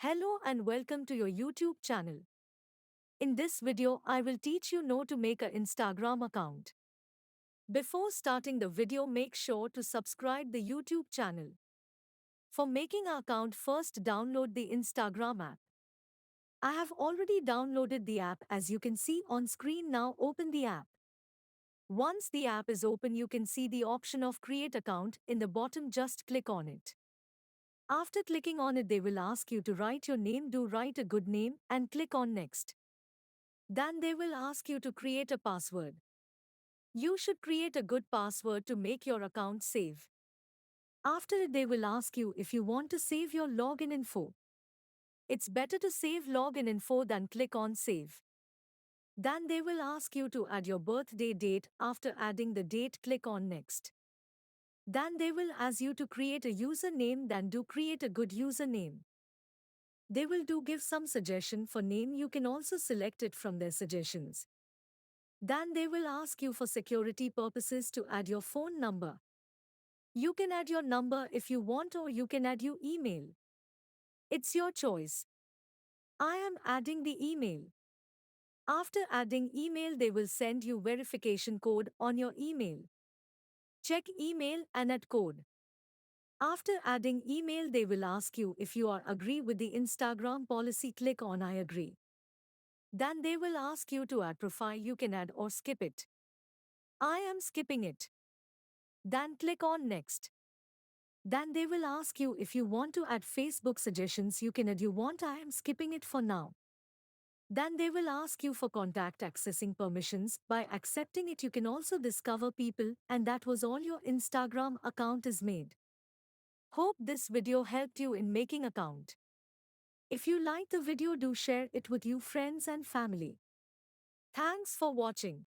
Hello and welcome to your YouTube channel. In this video, I will teach you how to make an Instagram account. Before starting the video, make sure to subscribe the YouTube channel. For making an account, first download the Instagram app. I have already downloaded the app as you can see on screen. Now open the app. Once the app is open, you can see the option of create account in the bottom. Just click on it. After clicking on it, they will ask you to write your name. Do write a good name and click on next. Then they will ask you to create a password. You should create a good password to make your account safe. After it, they will ask you if you want to save your login info. It's better to save login info than click on save. Then they will ask you to add your birthday date. After adding the date, click on next. Then they will ask you to create a username. Then do create a good username. They will give some suggestion for name. You can also select it from their suggestions. Then they will ask you for security purposes to add your phone number. You can add your number if you want, or you can add your email. It's your choice. I am adding the email. After adding email, they will send you verification code on your email. Check email and add code. After adding email, they will ask you if you are agree with the Instagram policy. Click on I agree. Then they will ask you to add profile. You can add or skip it. I am skipping it. Then click on next. Then they will ask you if you want to add Facebook suggestions. You can add you want. I am skipping it for now. Then they will ask you for contact accessing permissions. By accepting it, you can also discover people, and that was all. Your Instagram account is made. Hope this video helped you in making account. If you like the video, do share it with your friends and family. Thanks for watching.